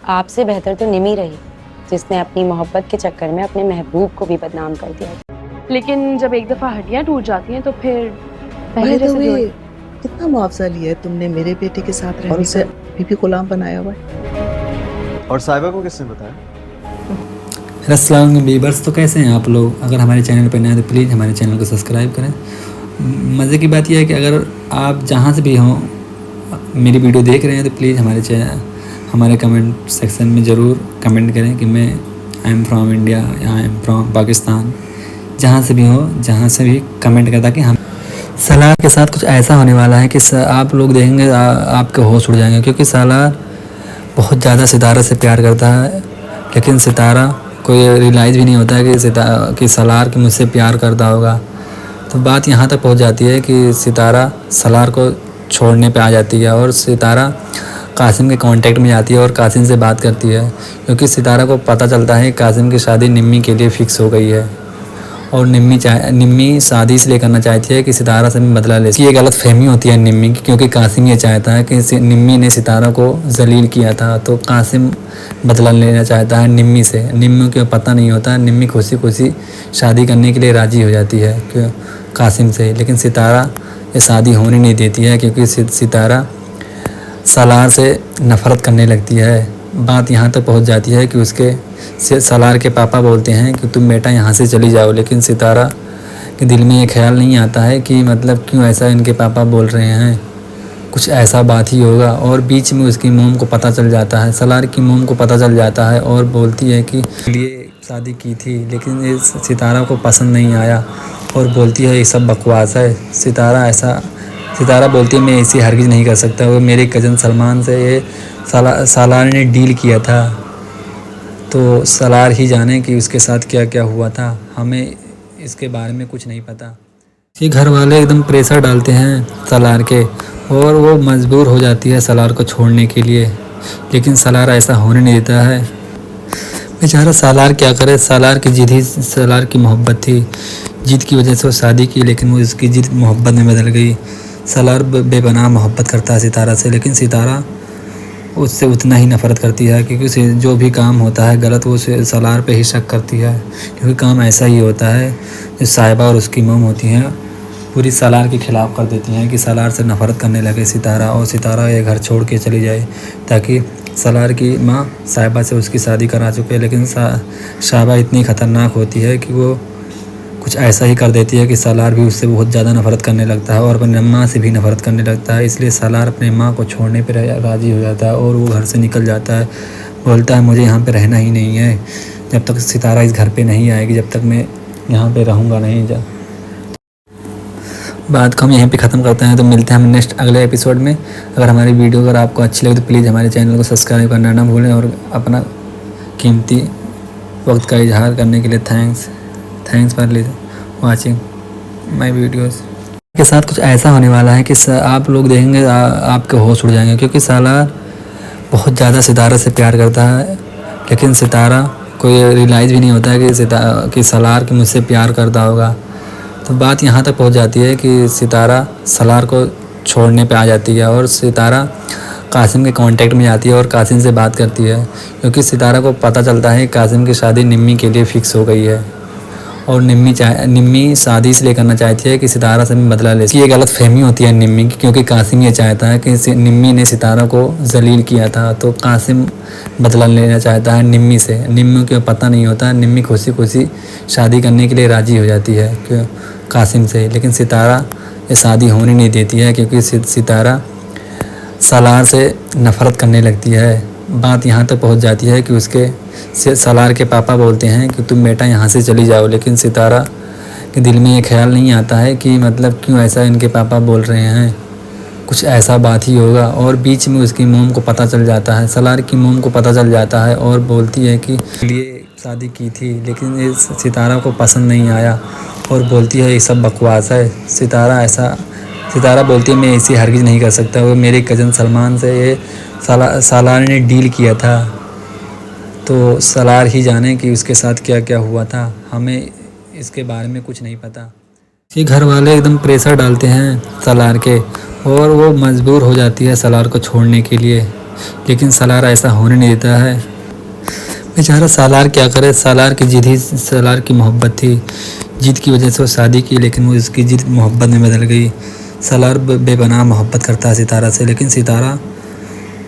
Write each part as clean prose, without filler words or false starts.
आपसे बेहतर तो निमी रही, जिसने अपनी मोहब्बत के चक्कर में अपने महबूब को भी बदनाम कर दिया। लेकिन जब एक दफा हड्डियां टूट जाती हैं तो फिर पहले जैसे जोड़। कितना मुआवजा लिया है तुमने मेरे बेटे के साथ रहने से? बीबी गुलाम बनाया हुआ है। और साहिबा को किसने बताया? अस्सलाम वीवर्स, तो कैसे हैं आप लोग? अगर हमारे चैनल पर नए हैं तो प्लीज़ हमारे चैनल को सब्सक्राइब करें। मज़े की बात यह है कि अगर आप जहाँ से भी हों मेरी वीडियो देख रहे हैं तो प्लीज़ हमारे कमेंट सेक्शन में ज़रूर कमेंट करें कि मैं आई एम फ्रॉम इंडिया या आई एम फ्रॉम पाकिस्तान। जहाँ से भी हो, जहाँ से भी कमेंट करता कि हम सालार के साथ कुछ ऐसा होने वाला है कि आप लोग देखेंगे आपके होश उड़ जाएंगे, क्योंकि सालार बहुत ज़्यादा सितारा से प्यार करता है, लेकिन सितारा को ये रियलाइज़ भी नहीं होता है कि सालार की मुझसे प्यार करता होगा। तो बात यहाँ तक पहुँच जाती है कि सितारा सालार को छोड़ने पे आ जाती है और सितारा कासिम के कांटेक्ट में जाती है और कासिम से बात करती है, क्योंकि सितारा को पता चलता है कासिम की शादी निम्मी के लिए फ़िक्स हो गई है और निम्मी शादी इसलिए करना चाहती है कि सितारा से बदला ले। ये गलत फहमी होती है निम्मी की, क्योंकि कासिम ये चाहता है कि निम्मी ने सितारा को जलील किया था, तो कासिम बदला लेना चाहता है निम्मी से। निम्मी को पता नहीं होता, निम्मी खुशी खुशी शादी करने के लिए राज़ी हो जाती है कासिम से, लेकिन सितारा ये शादी होने नहीं देती है, क्योंकि सितारा सालार से नफ़रत करने लगती है। बात यहाँ तक पहुँच जाती है कि उसके सालार के पापा बोलते हैं कि तुम बेटा यहाँ से चली जाओ, लेकिन सितारा के दिल में ये ख्याल नहीं आता है कि मतलब क्यों ऐसा इनके पापा बोल रहे हैं, कुछ ऐसा बात ही होगा। और बीच में उसकी मोम को पता चल जाता है, सालार की मोम को पता चल जाता है और बोलती है कि लिए शादी की थी, लेकिन ये सितारा को पसंद नहीं आया और बोलती है ये सब बकवास है। सितारा बोलती है मैं ऐसी हरगिज़ नहीं कर सकता, वो मेरे कज़न सलमान से ये सालार ने डील किया था, तो सालार ही जाने कि उसके साथ क्या क्या हुआ था, हमें इसके बारे में कुछ नहीं पता। ये घर वाले एकदम प्रेशर डालते हैं सालार के और वो मजबूर हो जाती है सालार को छोड़ने के लिए, लेकिन सालार ऐसा होने नहीं देता है। बेचारा सालार क्या करे, सालार की जिद ही सालार की मोहब्बत थी, जिद की वजह से वो शादी की, लेकिन वो उसकी जिद मोहब्बत में बदल गई। सालार बेपनाह मोहब्बत करता है सितारा से, लेकिन सितारा उससे उतना ही नफ़रत करती है, क्योंकि उसे जो भी काम होता है गलत वो सालार पे ही शक करती है, क्योंकि काम ऐसा ही होता है। जो साहिबा और उसकी मोम होती हैं पूरी सालार के ख़िलाफ़ कर देती हैं कि सालार से नफ़रत करने लगे सितारा, और सितारा ये घर छोड़ के चली जाए, ताकि सालार की माँ साहिबा से उसकी शादी करा चुके हैं। लेकिन साहिबा इतनी ख़तरनाक होती है कि वो कुछ ऐसा ही कर देती है कि सालार भी उससे बहुत ज़्यादा नफ़रत करने लगता है और अपनी माँ से भी नफ़रत करने लगता है। इसलिए सालार अपनी माँ को छोड़ने पर राज़ी हो जाता है और वो घर से निकल जाता है, बोलता है मुझे यहाँ पे रहना ही नहीं है, जब तक सितारा इस घर पे नहीं आएगी जब तक मैं यहाँ पे रहूँगा नहीं। बात को हम यहीं पे ख़त्म करते हैं, तो मिलते हैं हम नेक्स्ट अगले एपिसोड में। अगर हमारी वीडियो अगर आपको अच्छी लगे तो प्लीज़ हमारे चैनल को सब्सक्राइब करना ना भूलें, और अपना कीमती वक्त का इजहार करने के लिए thanks for watching my videos. के साथ कुछ ऐसा होने वाला है कि आप लोग देखेंगे आपके होश उड़ जाएंगे, क्योंकि सालार बहुत ज़्यादा सितारा से प्यार करता है, लेकिन सितारा को ये रियलाइज़ भी नहीं होता है कि सालार की मुझसे प्यार करता होगा। तो बात यहाँ तक पहुँच जाती है कि सितारा सालार को छोड़ने पे आ जाती है और सितारा कासिम के कांटेक्ट में जाती है और कासिम से बात करती है, क्योंकि सितारा को पता चलता है कासिम की शादी निम्मी के लिए फ़िक्स हो गई है और निम्मी शादी इसलिए करना चाहती है कि सितारा से बदला ले। ये गलत फहमी होती है निम्मी की, क्योंकि कासिम ये चाहता है कि निम्मी ने सितारा को जलील किया था, तो कासिम बदला लेना चाहता है निम्मी से। निम्मी को पता नहीं होता, निम्मी खुशी खुशी शादी करने के लिए राज़ी हो जाती है कासिम से, लेकिन सितारा ये शादी होने नहीं देती है, क्योंकि सितारा सालार से नफ़रत करने लगती है। बात यहाँ तक पहुँच जाती है कि उसके सालार के पापा बोलते हैं कि तुम बेटा यहाँ से चली जाओ, लेकिन सितारा के दिल में ये ख्याल नहीं आता है कि मतलब क्यों ऐसा इनके पापा बोल रहे हैं, कुछ ऐसा बात ही होगा। और बीच में उसकी मोम को पता चल जाता है, सालार की मोम को पता चल जाता है और बोलती है कि लिए शादी की थी, लेकिन ये सितारा को पसंद नहीं आया और बोलती है ये सब बकवास है। सितारा बोलती है मैं ऐसी हरगिज़ नहीं कर सकता, वो मेरे कज़न सलमान से ये सालार ने डील किया था, तो सालार ही जाने कि उसके साथ क्या क्या हुआ था, हमें इसके बारे में कुछ नहीं पता। ये घर वाले एकदम प्रेशर डालते हैं सालार के और वो मजबूर हो जाती है सालार को छोड़ने के लिए, लेकिन सालार ऐसा होने नहीं देता है। बेचारा सालार क्या करे, सालार की जिद ही सालार की मोहब्बत थी। जिद की वजह से वो शादी की, लेकिन वो उसकी जिद मोहब्बत में बदल गई। सालार बेपनाह मोहब्बत करता है सितारा से, लेकिन सितारा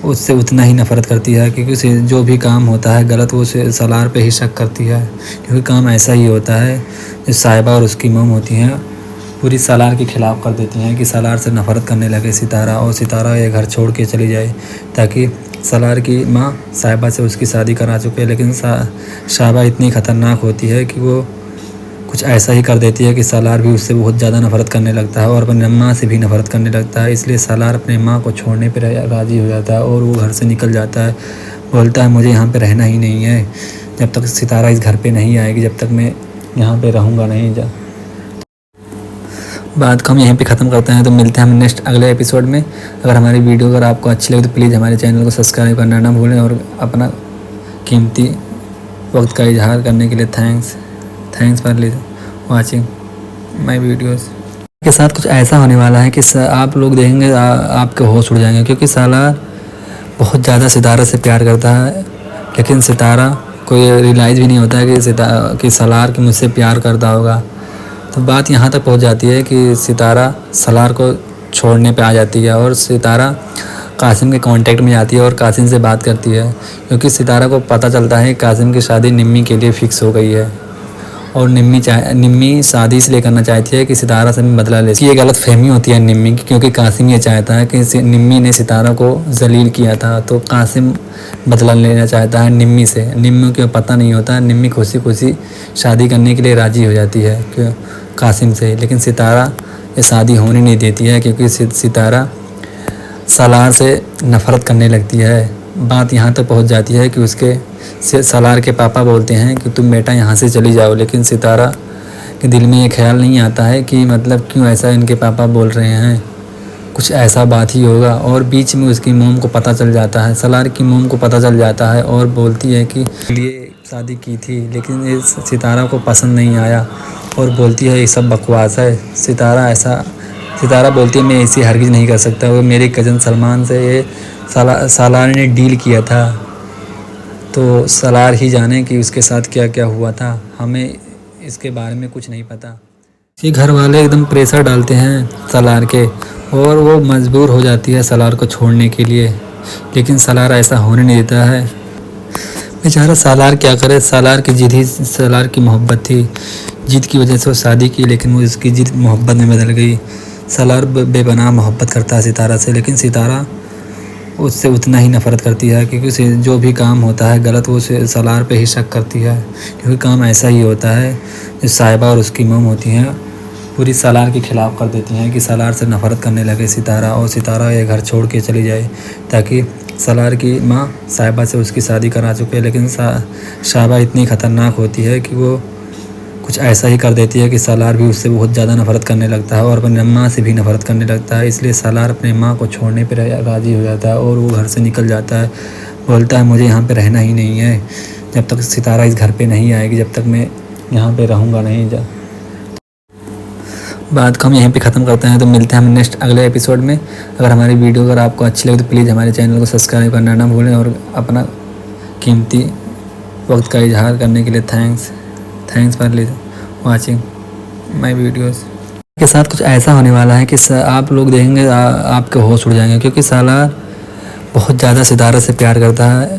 उससे उतना ही नफ़रत करती है, क्योंकि उसे जो भी काम होता है गलत वो उसे सालार पे ही शक करती है, क्योंकि काम ऐसा ही होता है। जो साहिबा और उसकी मोम होती हैं पूरी सालार के ख़िलाफ़ कर देती हैं कि सालार से नफ़रत करने लगे सितारा, और सितारा ये घर छोड़ के चली जाए, ताकि सालार की माँ साहिबा से उसकी शादी करा चुके। लेकिन साहिबा इतनी ख़तरनाक होती है कि वो कुछ ऐसा ही कर देती है कि सालार भी उससे बहुत ज़्यादा नफ़रत करने लगता है और अपनी माँ से भी नफ़रत करने लगता है। इसलिए सालार अपने माँ को छोड़ने पर राज़ी हो जाता है और वो घर से निकल जाता है। बोलता है मुझे यहाँ पे रहना ही नहीं है, जब तक सितारा इस घर पे नहीं आएगी जब तक मैं यहाँ पे रहूँगा नहीं। बात को हम यहीं पे ख़त्म करते हैं, तो मिलते हैं हम नेक्स्ट अगले एपिसोड में। अगर हमारी वीडियो अगर आपको अच्छी लगे तो प्लीज़ हमारे चैनल को सब्सक्राइब करना ना भूलें, और अपना कीमती वक्त का इजहार करने के लिए thanks for watching my videos. के साथ कुछ ऐसा होने वाला है कि आप लोग देखेंगे आपके होश उड़ जाएंगे, क्योंकि सालार बहुत ज़्यादा सितारा से प्यार करता है, लेकिन सितारा को ये रियलाइज़ भी नहीं होता है कि सालार की मुझसे प्यार करता होगा। तो बात यहाँ तक पहुँच जाती है कि सितारा सालार को छोड़ने पे आ जाती है, और सितारा कासिम के कांटेक्ट में जाती है और कासिम से बात करती है, क्योंकि सितारा को पता चलता है कासिम की शादी निम्मी के लिए फ़िक्स हो गई है, और निम्मी शादी इसलिए करना चाहती है कि सितारा से बदला ले। ये गलत फहमी होती है निम्मी की, क्योंकि कासिम ये चाहता है कि निम्मी ने सितारा को जलील किया था, तो कासिम बदला लेना चाहता है निम्मी से। निम्मी को पता नहीं होता, निम्मी खुशी खुशी शादी करने के लिए राज़ी हो जाती है क्यों कासिम से, लेकिन सितारा ये शादी होने नहीं देती है, क्योंकि सितारा सालार से नफ़रत करने लगती है। बात यहाँ तक पहुँच जाती है कि उसके सालार के पापा बोलते हैं कि तुम बेटा यहाँ से चली जाओ, लेकिन सितारा के दिल में ये ख्याल नहीं आता है कि मतलब क्यों ऐसा इनके पापा बोल रहे हैं, कुछ ऐसा बात ही होगा। और बीच में उसकी मोम को पता चल जाता है, सालार की मोम को पता चल जाता है, और बोलती है कि लिए शादी की थी, लेकिन ये सितारा को पसंद नहीं आया, और बोलती है ये सब बकवास है। सितारा बोलती है मैं ऐसी हरगिज़ नहीं कर सकता, वो मेरे कज़न सलमान से ये सालार ने डील किया था, तो सालार ही जाने कि उसके साथ क्या क्या हुआ था, हमें इसके बारे में कुछ नहीं पता। ये घर वाले एकदम प्रेशर डालते हैं सालार के, और वो मजबूर हो जाती है सालार को छोड़ने के लिए, लेकिन सालार ऐसा होने नहीं देता है। बेचारा सालार क्या करे, सालार की जिद ही सालार की मोहब्बत थी। जिद की वजह से वो शादी की, लेकिन वो उसकी जिद मोहब्बत में बदल गई। सालार बेपनाह मोहब्बत करता है सितारा से, लेकिन सितारा उससे उतना ही नफ़रत करती है, क्योंकि उसे जो भी काम होता है गलत वो उसे सालार पे ही शक करती है, क्योंकि काम ऐसा ही होता है। जो साहिबा और उसकी मोम होती हैं पूरी सालार के ख़िलाफ़ कर देती हैं कि सालार से नफ़रत करने लगे सितारा, और सितारा ये घर छोड़ के चली जाए, ताकि सालार की माँ साहिबा से उसकी शादी करा चुके। लेकिन साहिबा इतनी ख़तरनाक होती है कि वो कुछ ऐसा ही कर देती है कि सालार भी उससे बहुत ज़्यादा नफ़रत करने लगता है, और अपनी माँ से भी नफ़रत करने लगता है। इसलिए सालार अपने माँ को छोड़ने पर राज़ी हो जाता है, और वो घर से निकल जाता है। बोलता है मुझे यहाँ पे रहना ही नहीं है, जब तक सितारा इस घर पे नहीं आएगी जब तक मैं यहाँ पे रहूँगा नहीं। बात को हम यहीं पे ख़त्म करते हैं, तो मिलते हैं हम नेक्स्ट अगले एपिसोड में। अगर हमारी वीडियो अगर आपको अच्छी लगे तो प्लीज़ हमारे चैनल को सब्सक्राइब करना ना भूलें, और अपना कीमती वक्त का इजहार करने के लिए thanks for watching my videos. के साथ कुछ ऐसा होने वाला है कि आप लोग देखेंगे आपके होश उड़ जाएंगे, क्योंकि सालार बहुत ज़्यादा सितारा से प्यार करता है,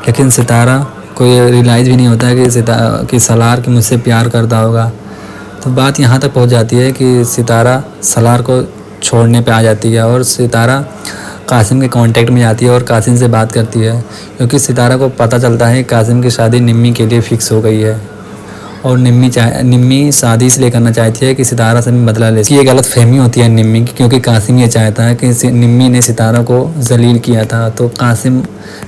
लेकिन सितारा को ये रियलाइज़ भी नहीं होता है कि सालार की मुझसे प्यार करता होगा। तो बात यहाँ तक पहुँच जाती है कि सितारा सालार को छोड़ने पे आ जाती है, और सितारा कासिम के कांटेक्ट में जाती है और कासिम से बात करती है, क्योंकि सितारा को पता चलता है कासिम की शादी निम्मी के लिए फ़िक्स हो गई है, और निम्मी शादी इसलिए करना चाहती है कि सितारा से बदला ले। ये गलत फहमी होती है निम्मी की, क्योंकि कासिम ये चाहता है कि निम्मी ने सितारा को जलील किया था, तो कासिम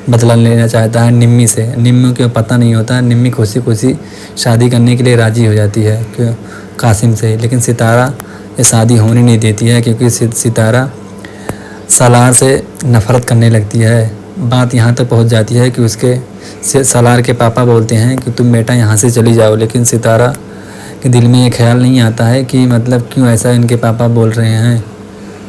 बदला लेना चाहता है निम्मी से। निम्मी को पता नहीं होता, निम्मी खुशी खुशी शादी करने के लिए राज़ी हो जाती है क्यों कासिम से, लेकिन सितारा ये शादी होने नहीं देती है, क्योंकि सितारा सालार से नफ़रत करने लगती है। बात यहाँ तक पहुँच जाती है कि उसके सालार के पापा बोलते हैं कि तुम बेटा यहाँ से चली जाओ, लेकिन सितारा के दिल में ये ख्याल नहीं आता है कि मतलब क्यों ऐसा इनके पापा बोल रहे हैं,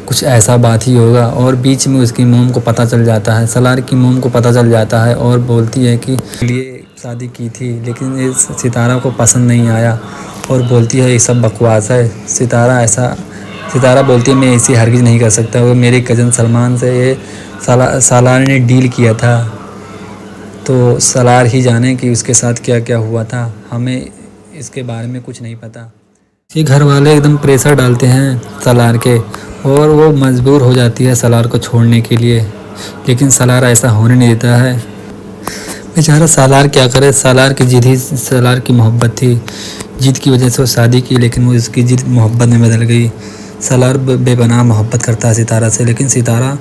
कुछ ऐसा बात ही होगा। और बीच में उसकी मोम को पता चल जाता है, सलार की मोम को पता चल जाता है और बोलती है कि लिए शादी की थी लेकिन इस सितारा को पसंद नहीं आया और बोलती है ये सब बकवास है। सितारा बोलती है मैं ऐसी हरगिज़ नहीं कर सकता, वो मेरे कज़न सलमान से ये सालार ने डील किया था, तो सलार ही जाने कि उसके साथ क्या क्या हुआ था, हमें इसके बारे में कुछ नहीं पता। ये घर वाले एकदम प्रेशर डालते हैं सलार के और वो मजबूर हो जाती है सलार को छोड़ने के लिए, लेकिन सलार ऐसा होने नहीं देता है। बेचारा सलार क्या करे, सलार की जिद ही सलार की मोहब्बत थी, जिद की वजह से वो शादी की, लेकिन वो उसकी जिद मोहब्बत में बदल गई। सलार बेपनाह मोहब्बत करता है सितारा से, लेकिन सितारा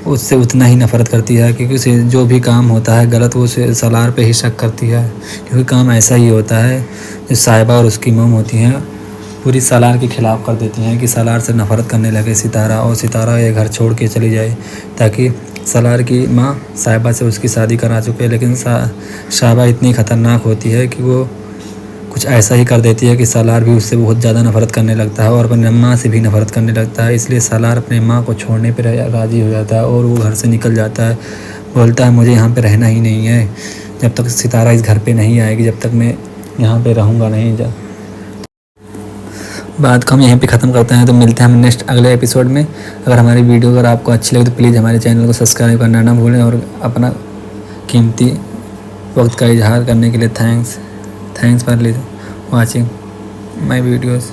उससे उतना ही नफ़रत करती है क्योंकि उसे जो भी काम होता है गलत वो उसे सलार पे ही शक करती है, क्योंकि काम ऐसा ही होता है। जो साहिबा और उसकी मोम होती हैं पूरी सलार के ख़िलाफ़ कर देती हैं कि सलार से नफ़रत करने लगे सितारा, और सितारा ये घर छोड़ के चली जाए ताकि सलार की माँ साहिबा से उसकी शादी करा चुके, लेकिन साहिबा इतनी ख़तरनाक होती है कि वो कुछ ऐसा ही कर देती है कि सलार भी उससे बहुत ज़्यादा नफ़रत करने लगता है और अपनी माँ से भी नफ़रत करने लगता है। इसलिए सलार अपने माँ को छोड़ने पर राज़ी हो जाता है और वो घर से निकल जाता है, बोलता है मुझे यहाँ पे रहना ही नहीं है, जब तक सितारा इस घर पे नहीं आएगी जब तक मैं यहाँ पे रहूँगा नहीं। बात को हम यहीं पे ख़त्म करते हैं, तो मिलते हैं हम नेक्स्ट अगले एपिसोड में। अगर हमारी वीडियो अगर आपको अच्छी लगे तो प्लीज़ हमारे चैनल को सब्सक्राइब करना ना भूलें और अपना कीमती वक्त का इजहार करने के लिए thanks for watching my videos.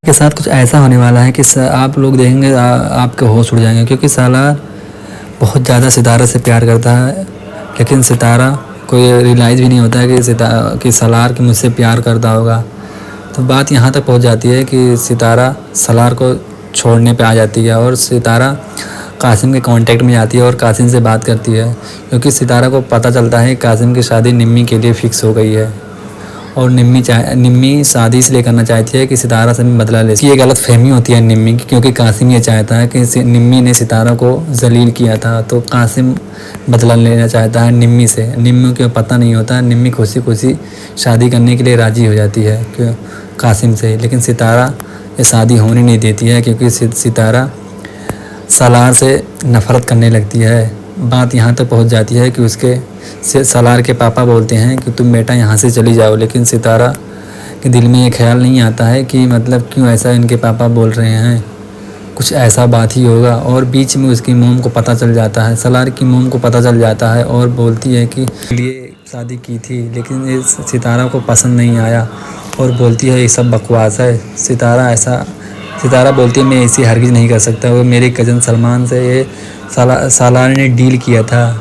के साथ कुछ ऐसा होने वाला है कि आप लोग देखेंगे आपके होश उड़ जाएंगे, क्योंकि सलार बहुत ज़्यादा सितारा से प्यार करता है, लेकिन सितारा को ये रियलाइज़ भी नहीं होता है कि सलार के मुझसे प्यार करता होगा। तो बात यहाँ तक पहुँच जाती है कि सितारा सलार को छोड़ने पे आ जाती है और सितारा कासिम के कांटेक्ट में आती है और कासिम से बात करती है, क्योंकि सितारा को पता चलता है कासिम की शादी निम्मी के लिए फ़िक्स हो गई है और निम्मी शादी इसलिए करना चाहती है कि सितारा से बदला ले। ये गलत फहमी होती है निम्मी की, क्योंकि कासिम ये चाहता है कि निम्मी ने सितारा को जलील किया था, तो कासिम बदला लेना चाहता है निम्मी से। निम्मी को पता नहीं होता, निम्मी खुशी खुशी शादी करने के लिए राज़ी हो जाती है क्यों कासिम से, लेकिन सितारा ये शादी होने नहीं देती है क्योंकि सितारा सलार से नफ़रत करने लगती है। बात यहाँ तक पहुँच जाती है कि उसके सलार के पापा बोलते हैं कि तुम बेटा यहाँ से चली जाओ, लेकिन सितारा के दिल में ये ख्याल नहीं आता है कि मतलब क्यों ऐसा इनके पापा बोल रहे हैं, कुछ ऐसा बात ही होगा। और बीच में उसकी मोम को पता चल जाता है, सलार की मोम को पता चल जाता है और बोलती है कि लिए शादी की थी लेकिन इस सितारा को पसंद नहीं आया और बोलती है ये सब बकवास है। सितारा बोलती है मैं ऐसी हरगिज़ नहीं कर सकता, वो मेरे कज़न सलमान से ये सालार ने डील किया था,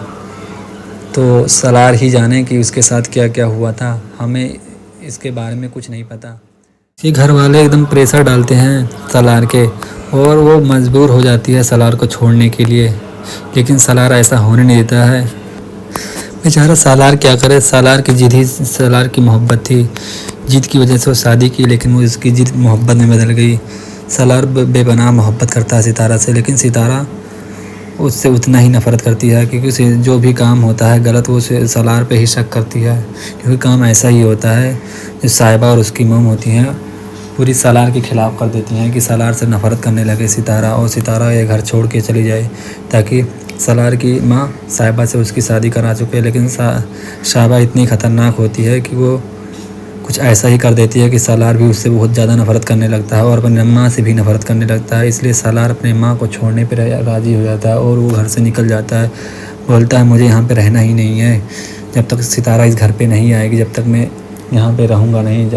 तो सलार ही जाने कि उसके साथ क्या क्या हुआ था, हमें इसके बारे में कुछ नहीं पता। ये घर वाले एकदम प्रेशर डालते हैं सलार के और वो मजबूर हो जाती है सलार को छोड़ने के लिए, लेकिन सलार ऐसा होने नहीं देता है। बेचारा सलार क्या करे, सलार की जिद ही सलार की मोहब्बत थी, जिद की वजह से वो शादी की, लेकिन वो उसकी जिद मोहब्बत में बदल गई। सलार बेपनाह मोहब्बत करता है सितारा से, लेकिन सितारा उससे उतना ही नफ़रत करती है क्योंकि उसे जो भी काम होता है गलत वो उसे सलार पे ही शक करती है, क्योंकि काम ऐसा ही होता है। जो साहिबा और उसकी मोम होती हैं पूरी सलार के ख़िलाफ़ कर देती हैं कि सलार से नफ़रत करने लगे सितारा, और सितारा ये घर छोड़ के चली जाए ताकि सलार की माँ साहिबा से उसकी शादी करा चुके, लेकिन साहिबा इतनी ख़तरनाक होती है कि वो कुछ ऐसा ही कर देती है कि सलार भी उससे बहुत ज़्यादा नफ़रत करने लगता है और अपनी माँ से भी नफ़रत करने लगता है। इसलिए सलार अपनी माँ को छोड़ने पर राज़ी हो जाता है और वो घर से निकल जाता है, बोलता है मुझे यहाँ पे रहना ही नहीं है, जब तक सितारा इस घर पे नहीं आएगी जब तक मैं यहाँ पे रहूँगा नहीं।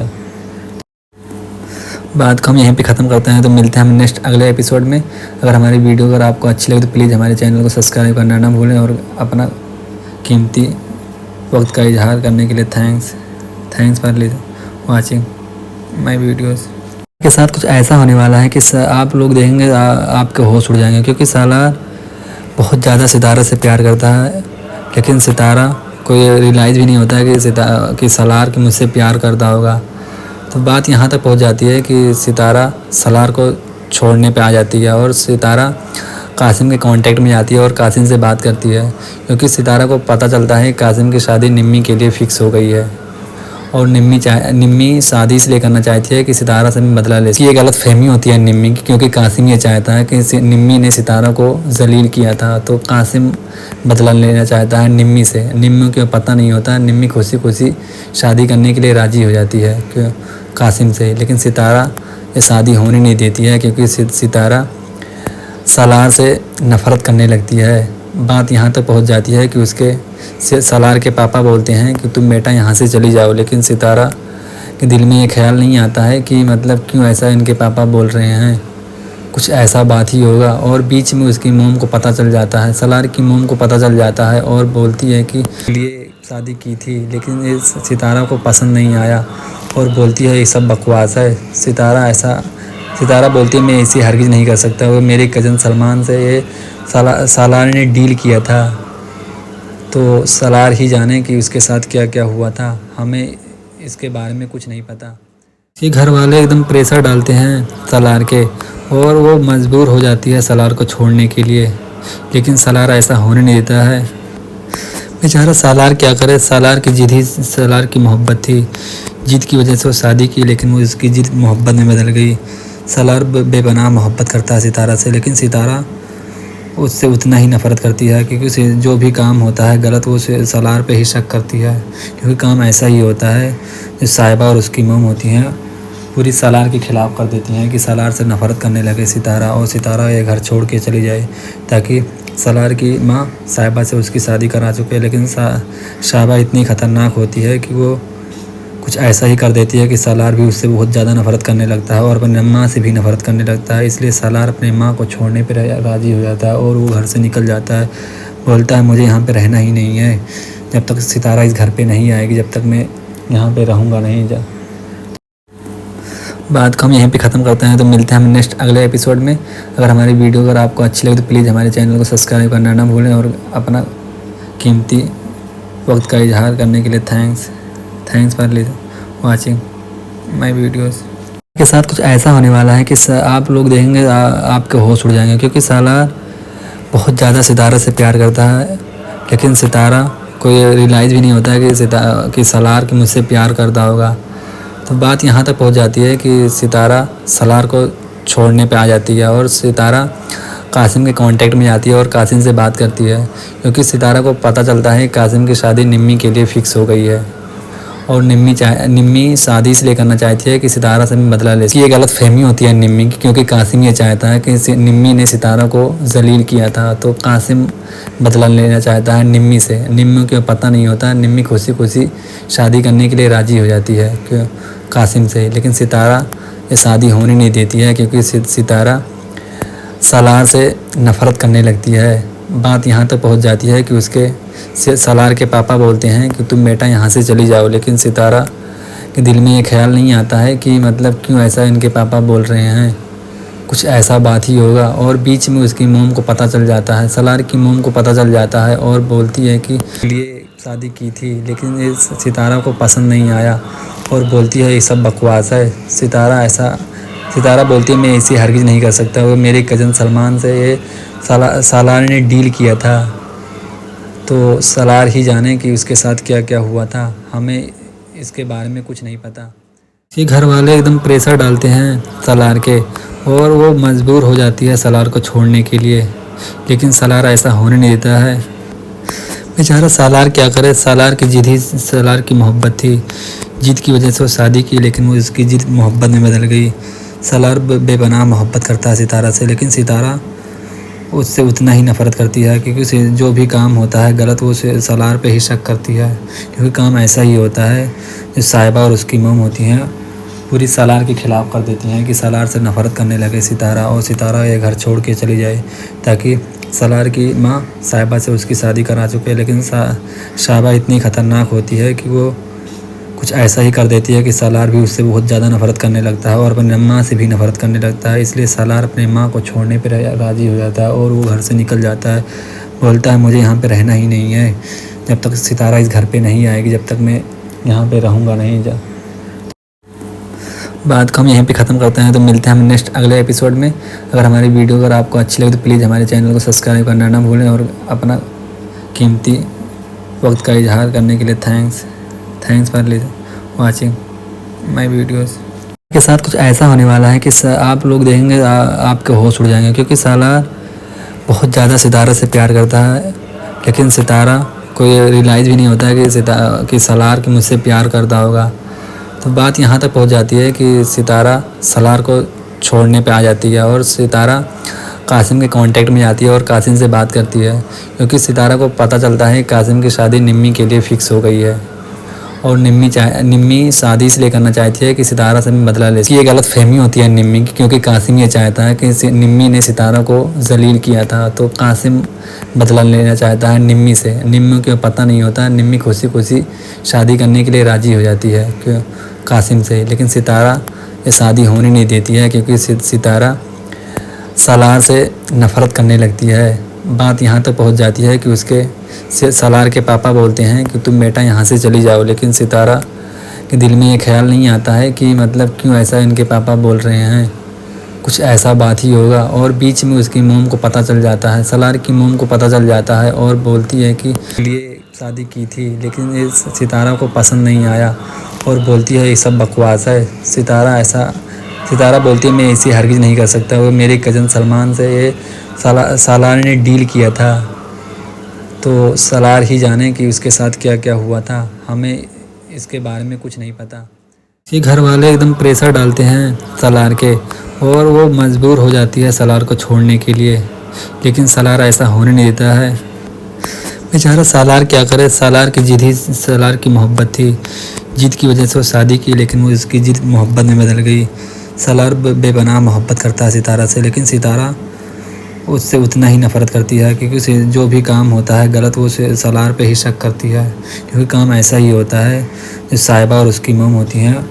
बात को हम यहीं पे ख़त्म करते हैं, तो मिलते हैं हम नेक्स्ट अगले एपिसोड में। अगर हमारी वीडियो अगर आपको अच्छी लगे तो प्लीज़ हमारे चैनल को सब्सक्राइब करना ना भूलें और अपना कीमती वक्त का इजहार करने के लिए thanks for watching my videos. के साथ कुछ ऐसा होने वाला है कि आप लोग देखेंगे आपके होश उड़ जाएंगे, क्योंकि सलार बहुत ज़्यादा सितारा से प्यार करता है, लेकिन सितारा को ये रियलाइज़ भी नहीं होता है कि सलार के मुझसे प्यार करता होगा। तो बात यहाँ तक पहुँच जाती है कि सितारा सलार को छोड़ने पे आ जाती है और सितारा कासिम के कांटेक्ट में आती है और कासिम से बात करती है, क्योंकि सितारा को पता चलता है कासिम की शादी निम्मी के लिए फ़िक्स हो गई है और निम्मी शादी इसलिए करना चाहती है कि सितारा से बदला ले। ये गलत फहमी होती है निम्मी की, क्योंकि कासिम ये चाहता है कि निम्मी ने सितारा को जलील किया था, तो कासिम बदला लेना चाहता है निम्मी से। निम्मी को पता नहीं होता, निम्मी खुशी खुशी शादी करने के लिए राज़ी हो जाती है कासिम से, लेकिन सितारा ये शादी होने नहीं देती है, क्योंकि सितारा सलार से नफ़रत करने लगती है। बात यहाँ तक पहुँच जाती है कि उसके सलार के पापा बोलते हैं कि तुम बेटा यहाँ से चली जाओ, लेकिन सितारा के दिल में ये ख्याल नहीं आता है कि मतलब क्यों ऐसा इनके पापा बोल रहे हैं, कुछ ऐसा बात ही होगा। और बीच में उसकी मोम को पता चल जाता है, सलार की मोम को पता चल जाता है और बोलती है कि लिए शादी की थी, लेकिन ये सितारा को पसंद नहीं आया और बोलती है ये सब बकवास है। सितारा बोलती है मैं ऐसी हरगिज़ नहीं कर सकता, वो मेरे कज़न सलमान से ये सालार ने डील किया था, तो सलार ही जाने कि उसके साथ क्या क्या हुआ था, हमें इसके बारे में कुछ नहीं पता। ये घर वाले एकदम प्रेशर डालते हैं सलार के और वो मजबूर हो जाती है सलार को छोड़ने के लिए, लेकिन सलार ऐसा होने नहीं देता है। बेचारा सलार क्या करे, सलार की जिद ही सलार की मोहब्बत थी, जिद की वजह से वो शादी की, लेकिन वो उसकी जिद मोहब्बत में बदल गई। सलार बेपनाह मोहब्बत करता है सितारा से, लेकिन सितारा उससे उतना ही नफ़रत करती है, क्योंकि उसे जो भी काम होता है गलत वो सलार पे ही शक करती है, क्योंकि काम ऐसा ही होता है। जो साहिबा और उसकी मोम होती हैं पूरी सलार के ख़िलाफ़ कर देती हैं कि सलार से नफ़रत करने लगे सितारा, और सितारा ये घर छोड़ के चली जाए, ताकि सलार की माँ साहिबा से उसकी शादी करा चुके, लेकिन साहिबा इतनी ख़तरनाक होती है कि वो कुछ ऐसा ही कर देती है कि सलार भी उससे बहुत ज़्यादा नफ़रत करने लगता है और अपनी माँ से भी नफ़रत करने लगता है। इसलिए सलार अपने माँ को छोड़ने पर राज़ी हो जाता है और वो घर से निकल जाता है, बोलता है मुझे यहाँ पे रहना ही नहीं है, जब तक सितारा इस घर पे नहीं आएगी जब तक मैं यहाँ पे रहूँगा नहीं। बात को हम यहीं पे ख़त्म करते हैं, तो मिलते हैं हम नेक्स्ट अगले एपिसोड में। अगर हमारी वीडियो अगर आपको अच्छी लगे तो प्लीज़ हमारे चैनल को सब्सक्राइब करना ना भूलें, और अपना कीमती वक्त का इजहार करने के लिए thanks for watching my videos. के साथ कुछ ऐसा होने वाला है कि आप लोग देखेंगे आपके होश उड़ जाएंगे, क्योंकि सलार बहुत ज़्यादा सितारा से प्यार करता है, लेकिन सितारा को ये रियलाइज़ भी नहीं होता है कि सलार के मुझसे प्यार करता होगा। तो बात यहाँ तक पहुँच जाती है कि सितारा सलार को छोड़ने पे आ जाती है और सितारा कासिम के कांटेक्ट में जाती है और कासिम से बात करती है, क्योंकि सितारा को पता चलता है कासिम की शादी निम्मी के लिए फ़िक्स हो गई है, और निम्मी शादी इसलिए करना चाहती है कि सितारा से बदला ले। ये गलत फहमी होती है निम्मी की, क्योंकि कासिम ये चाहता है कि निम्मी ने सितारा को जलील किया था, तो कासिम बदला लेना चाहता है निम्मी से। निम्मी को पता नहीं होता, निम्मी खुशी खुशी शादी करने के लिए राज़ी हो जाती है कासिम से, लेकिन सितारा ये शादी होने नहीं देती है, क्योंकि सितारा सलार से नफ़रत करने लगती है। बात यहाँ तक पहुँच जाती है कि उसके सलार के पापा बोलते हैं कि तुम बेटा यहाँ से चली जाओ, लेकिन सितारा के दिल में ये ख्याल नहीं आता है कि मतलब क्यों ऐसा इनके पापा बोल रहे हैं, कुछ ऐसा बात ही होगा। और बीच में उसकी मोम को पता चल जाता है, सलार की मोम को पता चल जाता है और बोलती है कि लिए शादी की थी, लेकिन ये सितारा को पसंद नहीं आया और बोलती है ये सब बकवास है। सितारा बोलती है मैं ऐसी हरगिज़ नहीं कर सकता, वो मेरे कज़न सलमान से ये सालार ने डील किया था, तो सलार ही जाने कि उसके साथ क्या क्या हुआ था, हमें इसके बारे में कुछ नहीं पता। ये घर वाले एकदम प्रेशर डालते हैं सलार के और वो मजबूर हो जाती है सलार को छोड़ने के लिए, लेकिन सलार ऐसा होने नहीं देता है। बेचारा सलार क्या करे, सलार की जिद ही सलार की मोहब्बत थी, जिद की वजह से वो शादी की, लेकिन वो उसकी जिद मोहब्बत में बदल गई। सलार बेपनाह मोहब्बत करता है सितारा से, लेकिन सितारा उससे उतना ही नफ़रत करती है, क्योंकि उसे जो भी काम होता है गलत वो सलार पे ही शक करती है, क्योंकि काम ऐसा ही होता है। जो साहिबा और उसकी मोम होती हैं पूरी सलार के ख़िलाफ़ कर देती हैं कि सलार से नफ़रत करने लगे सितारा, और सितारा ये घर छोड़ के चली जाए, ताकि सलार की माँ साहिबा से उसकी शादी करा चुके, लेकिन साहिबा इतनी ख़तरनाक होती है कि वो कुछ ऐसा ही कर देती है कि सलार भी उससे बहुत ज़्यादा नफ़रत करने लगता है और अपनी माँ से भी नफ़रत करने लगता है। इसलिए सलार अपनी माँ को छोड़ने पर राज़ी हो जाता है और वो घर से निकल जाता है, बोलता है मुझे यहाँ पे रहना ही नहीं है, जब तक सितारा इस घर पे नहीं आएगी जब तक मैं यहाँ पे रहूँगा नहीं। बात को हम यहीं पे ख़त्म करते हैं, तो मिलते हैं हम नेक्स्ट अगले एपिसोड में। अगर हमारी वीडियो अगर आपको अच्छी लगे तो प्लीज़ हमारे चैनल को सब्सक्राइब करना ना भूलें, और अपना कीमती वक्त का इजहार करने के लिए thanks for watching my videos. के साथ कुछ ऐसा होने वाला है कि आप लोग देखेंगे आपके होश उड़ जाएंगे, क्योंकि सालार बहुत ज़्यादा सितारा से प्यार करता है, लेकिन सितारा को ये रियलाइज़ भी नहीं होता है कि सालार कि मुझसे प्यार करता होगा। तो बात यहाँ तक पहुँच जाती है कि सितारा सालार को छोड़ने पे आ जाती है और सितारा कासिम के कांटेक्ट में जाती है और कासिम से बात करती है, क्योंकि सितारा को पता चलता है कासिम की शादी निम्मी के लिए फ़िक्स हो गई है और निम्मी शादी इसलिए करना चाहती है कि सितारा से बदला ले। ये गलत फहमी होती है निम्मी की, क्योंकि कासिम ये चाहता है कि निम्मी ने सितारा को जलील किया था, तो कासिम बदला लेना चाहता है निम्मी से। निम्मी को पता नहीं होता, निम्मी खुशी खुशी शादी करने के लिए राज़ी हो जाती है क्यों कासिम से, लेकिन सितारा ये शादी होने नहीं देती है, क्योंकि सितारा सालार से नफ़रत करने लगती है। बात यहाँ तक पहुँच जाती है कि उसके सालार के पापा बोलते हैं कि तुम बेटा यहाँ से चली जाओ, लेकिन सितारा के दिल में ये ख्याल नहीं आता है कि मतलब क्यों ऐसा इनके पापा बोल रहे हैं, कुछ ऐसा बात ही होगा। और बीच में उसकी मोम को पता चल जाता है, सालार की मोम को पता चल जाता है और बोलती है कि लिए शादी की थी, लेकिन ये सितारा को पसंद नहीं आया और बोलती है ये सब बकवास है। सितारा बोलती है मैं ऐसी हरगिज़ नहीं कर सकता, वो मेरे कज़न सलमान से ये सालार ने डील किया था, तो सालार ही जाने कि उसके साथ क्या क्या हुआ था, हमें इसके बारे में कुछ नहीं पता। ये घर वाले एकदम प्रेशर डालते हैं सालार के और वो मजबूर हो जाती है सालार को छोड़ने के लिए, लेकिन सालार ऐसा होने नहीं देता है। बेचारा सालार क्या करे, सालार की जिद ही सालार की मोहब्बत थी, जिद की वजह से वो शादी की, लेकिन वो उसकी जिद मोहब्बत में बदल गई। सालार बेपनाह मोहब्बत करता है सितारा से, लेकिन सितारा उससे उतना ही नफ़रत करती है, क्योंकि उसे जो भी काम होता है गलत वो सालार पे ही शक करती है, क्योंकि काम ऐसा ही होता है। जो साहिबा और उसकी मोम होती हैं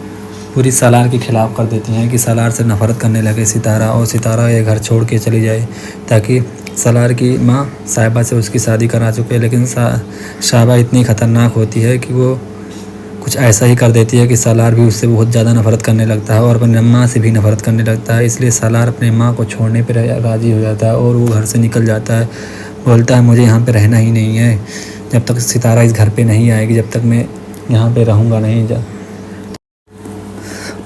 पूरी सालार के ख़िलाफ़ कर देती हैं कि सालार से नफ़रत करने लगे सितारा, और सितारा ये घर छोड़ के चली जाए, ताकि सालार की माँ साहिबा से उसकी शादी करा चुके, लेकिन साहिबा इतनी ख़तरनाक होती है कि वो कुछ ऐसा ही कर देती है कि सालार भी उससे बहुत ज़्यादा नफ़रत करने लगता है और अपनी माँ से भी नफ़रत करने लगता है। इसलिए सालार अपने माँ को छोड़ने पर राज़ी हो जाता है और वो घर से निकल जाता है, बोलता है मुझे यहाँ पे रहना ही नहीं है, जब तक सितारा इस घर पे नहीं आएगी जब तक मैं यहाँ पे रहूँगा नहीं।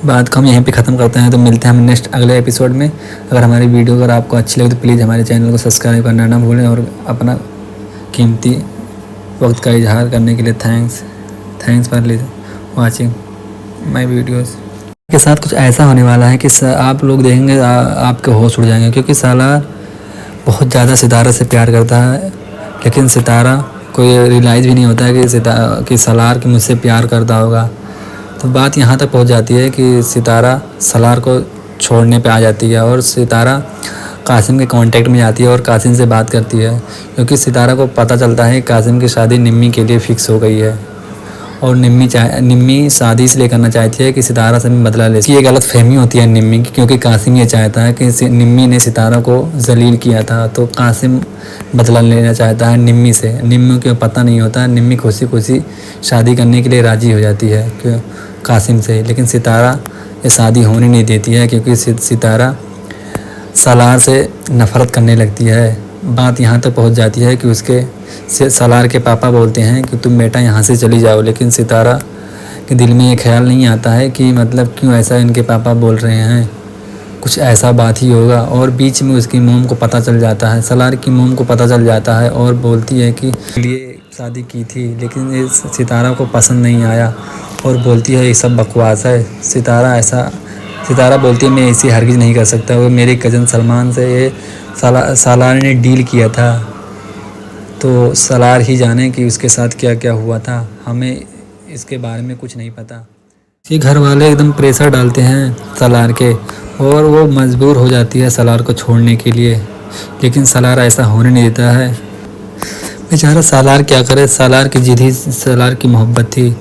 बात को हम यहीं पे ख़त्म करते हैं, तो मिलते हैं हम नेक्स्ट अगले एपिसोड में। अगर हमारी वीडियो अगर आपको अच्छी लगे तो प्लीज़ हमारे चैनल को सब्सक्राइब करना ना भूलें, और अपना कीमती वक्त का इजहार करने के लिए thanks for watching my videos. के साथ कुछ ऐसा होने वाला है कि आप लोग देखेंगे आपके होश उड़ जाएंगे, क्योंकि सालार बहुत ज़्यादा सितारा से प्यार करता है, लेकिन सितारा को ये रियलाइज़ भी नहीं होता है कि सालार कि मुझसे प्यार करता होगा। तो बात यहाँ तक पहुँच जाती है कि सितारा सालार को छोड़ने पे आ जाती है और सितारा कासिम के कांटेक्ट में जाती है और कासिम से बात करती है, क्योंकि सितारा को पता चलता है कासिम की शादी निम्मी के लिए फ़िक्स हो गई है और निम्मी शादी इसलिए करना चाहती है कि सितारा से बदला ले। ये गलत फहमी होती है निम्मी की, क्योंकि कासिम ये चाहता है कि निम्मी ने सितारा को जलील किया था, तो कासिम बदला लेना चाहता है निम्मी से। निम्मी को पता नहीं होता, निम्मी खुशी खुशी शादी करने के लिए राज़ी हो जाती है क्यों कासिम से, लेकिन सितारा ये शादी होने नहीं देती है, क्योंकि सितारा सालार से नफ़रत करने लगती है। बात यहाँ तक पहुँच जाती है कि उसके सालार के पापा बोलते हैं कि तुम बेटा यहाँ से चली जाओ, लेकिन सितारा के दिल में ये ख्याल नहीं आता है कि मतलब क्यों ऐसा इनके पापा बोल रहे हैं, कुछ ऐसा बात ही होगा। और बीच में उसकी मोम को पता चल जाता है, सालार की मोम को पता चल जाता है और बोलती है कि लिए शादी की थी, लेकिन ये सितारा को पसंद नहीं आया और बोलती है ये सब बकवास है। सितारा बोलती है मैं ऐसी हरगिज़ नहीं कर सकता, वो मेरे कज़न सलमान से ये सालार ने डील किया था, तो सालार ही जाने कि उसके साथ क्या क्या हुआ था, हमें इसके बारे में कुछ नहीं पता। ये घर वाले एकदम प्रेशर डालते हैं सालार के और वो मजबूर हो जाती है सालार को छोड़ने के लिए, लेकिन सालार ऐसा होने नहीं देता है। बेचारा सालार क्या करे, सालार की जिद ही सालार की मोहब्बत थी,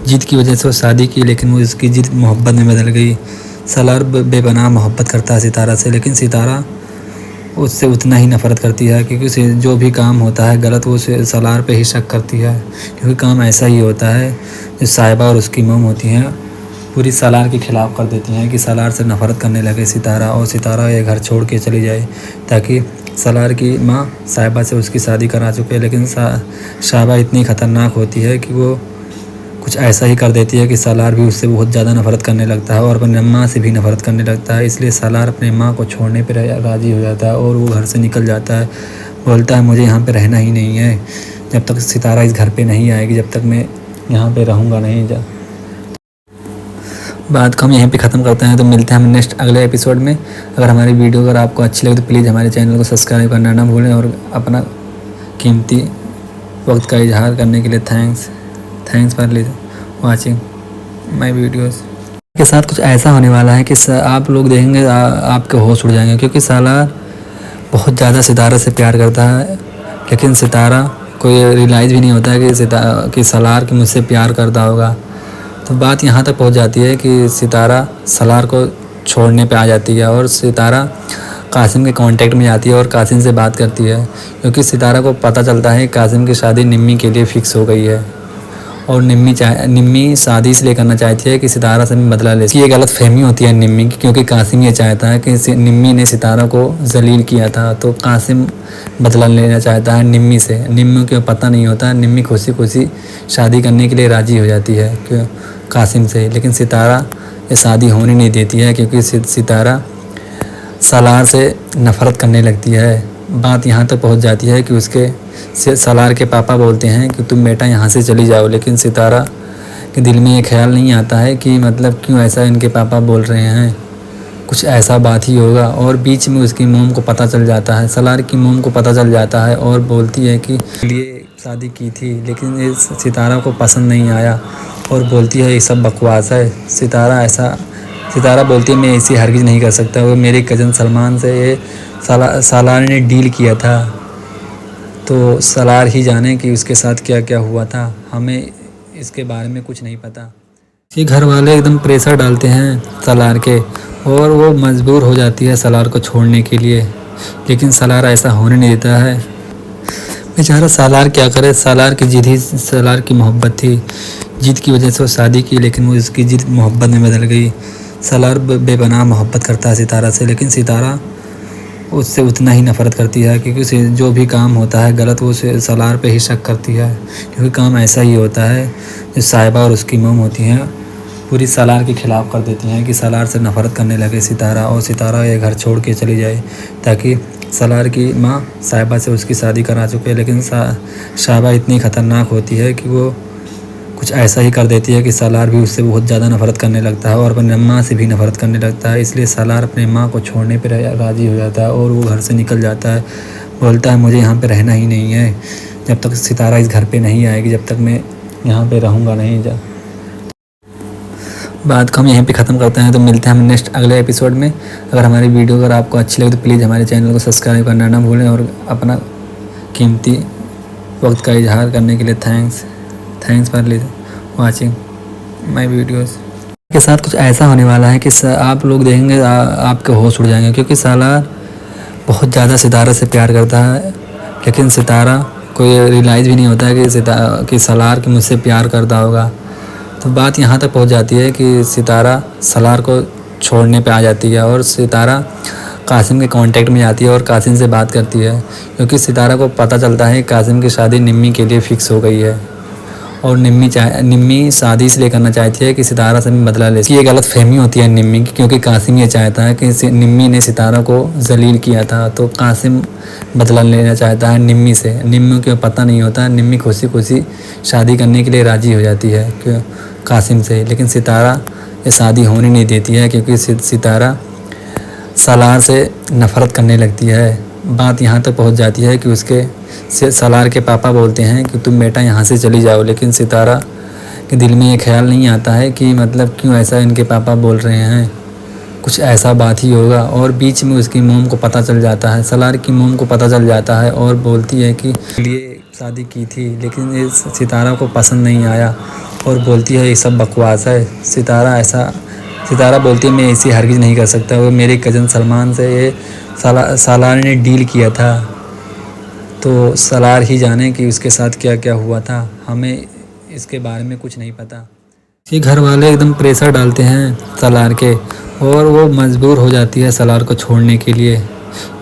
जिद की वजह से वो शादी की, लेकिन वो उसकी जिद मोहब्बत में बदल गई। सालार बेपनाह मोहब्बत करता है सितारा से, लेकिन सितारा उससे उतना ही नफ़रत करती है, क्योंकि उसे जो भी काम होता है गलत वो सालार पे ही शक करती है, क्योंकि काम ऐसा ही होता है। जो साहिबा और उसकी मोम होती हैं पूरी सालार के ख़िलाफ़ कर देती हैं कि सालार से नफ़रत करने लगे सितारा, और सितारा ये घर छोड़ के चली जाए, ताकि सालार की माँ साहिबा से उसकी शादी करा चुके, लेकिन साहिबा इतनी ख़तरनाक होती है कि वो कुछ ऐसा ही कर देती है कि सालार भी उससे बहुत ज़्यादा नफरत करने लगता है और अपनी माँ से भी नफरत करने लगता है। इसलिए सालार अपनी माँ को छोड़ने पर राज़ी हो जाता है और वो घर से निकल जाता है। बोलता है मुझे यहाँ पे रहना ही नहीं है, जब तक सितारा इस घर पे नहीं आएगी जब तक मैं यहाँ पे रहूँगा नहीं। बात को हम यहीं पे ख़त्म करते हैं, तो मिलते हैं हम नेक्स्ट अगले एपिसोड में। अगर हमारी वीडियो अगर आपको अच्छी लगे तो प्लीज़ हमारे चैनल को सब्सक्राइब करना ना भूलें और अपना कीमती वक्त का इजहार करने के लिए thanks for watching my videos. के साथ कुछ ऐसा होने वाला है कि आप लोग देखेंगे आपके होश उड़ जाएंगे, क्योंकि सालार बहुत ज़्यादा सितारा से प्यार करता है, लेकिन सितारा को ये रियलाइज़ भी नहीं होता है कि सालार कि मुझसे प्यार करता होगा। तो बात यहाँ तक पहुँच जाती है कि सितारा सालार को छोड़ने पे आ जाती है और सितारा कासिम के कांटेक्ट में आती है और कासिम से बात करती है, क्योंकि सितारा को पता चलता है कासिम की शादी निम्मी के लिए फ़िक्स हो गई है और निम्मी शादी इसलिए करना चाहती है कि सितारा से बदला ले। ये गलत फहमी होती है निम्मी की, क्योंकि कासिम ये चाहता है कि निम्मी ने सितारा को जलील किया था, तो कासिम बदला लेना चाहता है निम्मी से। निम्मी को पता नहीं होता, निम्मी खुशी खुशी शादी करने के लिए राज़ी हो जाती है क्यों कासिम से, लेकिन सितारा ये शादी होने नहीं देती है, क्योंकि सितारा सालार से नफ़रत करने लगती है। बात यहाँ तक पहुँच जाती है कि उसके सालार के पापा बोलते हैं कि तुम बेटा यहाँ से चली जाओ, लेकिन सितारा के दिल में ये ख्याल नहीं आता है कि मतलब क्यों ऐसा इनके पापा बोल रहे हैं, कुछ ऐसा बात ही होगा। और बीच में उसकी मोम को पता चल जाता है, सालार की मोम को पता चल जाता है और बोलती है कि लिए शादी की थी, लेकिन इस सितारा को पसंद नहीं आया और बोलती है ये सब बकवास है। सितारा बोलती है मैं ऐसी हरगिज़ नहीं कर सकता, वो मेरे कज़न सलमान से ये सालार ने डील किया था, तो सालार ही जाने कि उसके साथ क्या क्या हुआ था, हमें इसके बारे में कुछ नहीं पता। ये घर वाले एकदम प्रेशर डालते हैं सालार के और वो मजबूर हो जाती है सालार को छोड़ने के लिए, लेकिन सालार ऐसा होने नहीं देता है। बेचारा सालार क्या करे, सालार की जिद ही सालार की मोहब्बत थी, जिद की वजह से वो शादी की, लेकिन वो उसकी जिद मोहब्बत में बदल गई। सालार बेपनाह मोहब्बत करता है सितारा से, लेकिन सितारा उससे उतना ही नफ़रत करती है, क्योंकि उसे जो भी काम होता है गलत वो सालार पे ही शक करती है, क्योंकि काम ऐसा ही होता है। जो साहिबा और उसकी मोम होती हैं पूरी सालार के ख़िलाफ़ कर देती हैं कि सालार से नफ़रत करने लगे सितारा, और सितारा ये घर छोड़ के चली जाए, ताकि सालार की माँ साहिबा से उसकी शादी करा चुके, लेकिन साहिबा इतनी ख़तरनाक होती है कि वो कुछ ऐसा ही कर देती है कि सालार भी उससे बहुत ज़्यादा नफरत करने लगता है और अपनी माँ से भी नफरत करने लगता है। इसलिए सालार अपनी माँ को छोड़ने पर राज़ी हो जाता है और वो घर से निकल जाता है। बोलता है मुझे यहाँ पे रहना ही नहीं है, जब तक सितारा इस घर पे नहीं आएगी जब तक मैं यहाँ पे रहूँगा नहीं। बात को हम यहीं पे ख़त्म करते हैं, तो मिलते हैं हम नेक्स्ट अगले एपिसोड में। अगर हमारी वीडियो अगर आपको अच्छी लगे तो प्लीज़ हमारे चैनल को सब्सक्राइब करना ना भूलें और अपना कीमती वक्त का इजहार करने के लिए thanks for watching my videos. के साथ कुछ ऐसा होने वाला है कि आप लोग देखेंगे आपके होश उड़ जाएंगे, क्योंकि सालार बहुत ज़्यादा सितारा से प्यार करता है, लेकिन सितारा को ये रियलाइज़ भी नहीं होता है कि सालार कि मुझसे प्यार करता होगा। तो बात यहाँ तक पहुँच जाती है कि सितारा सालार को छोड़ने पे आ जाती है और सितारा कासिम के कांटेक्ट में आती है और कासिम से बात करती है, क्योंकि सितारा को पता चलता है कासिम की शादी निम्मी के लिए फ़िक्स हो गई है और निम्मी शादी इसलिए करना चाहती है कि सितारा से बदला ले। ये गलत फहमी होती है निम्मी की, क्योंकि कासिम ये चाहता है कि निम्मी ने सितारा को जलील किया था, तो कासिम बदला लेना चाहता है निम्मी से। निम्मी को पता नहीं होता, निम्मी खुशी खुशी शादी करने के लिए राज़ी हो जाती है क्यों कासिम से, लेकिन सितारा ये शादी होने नहीं देती है, क्योंकि सितारा सालार से नफ़रत करने लगती है। बात यहाँ तक पहुँच जाती है कि उसके सालार के पापा बोलते हैं कि तुम बेटा यहाँ से चली जाओ, लेकिन सितारा के दिल में ये ख्याल नहीं आता है कि मतलब क्यों ऐसा इनके पापा बोल रहे हैं, कुछ ऐसा बात ही होगा। और बीच में उसकी मोम को पता चल जाता है, सालार की मोम को पता चल जाता है और बोलती है कि लिए शादी की थी, लेकिन इस सितारा को पसंद नहीं आया और बोलती है ये सब बकवास है। सितारा बोलती है मैं ऐसी हरगिज़ नहीं कर सकता, वो मेरे कज़न सलमान से ये सालार ने डील किया था, तो सालार ही जाने कि उसके साथ क्या क्या हुआ था, हमें इसके बारे में कुछ नहीं पता। ये घर वाले एकदम प्रेशर डालते हैं सालार के और वो मजबूर हो जाती है सालार को छोड़ने के लिए,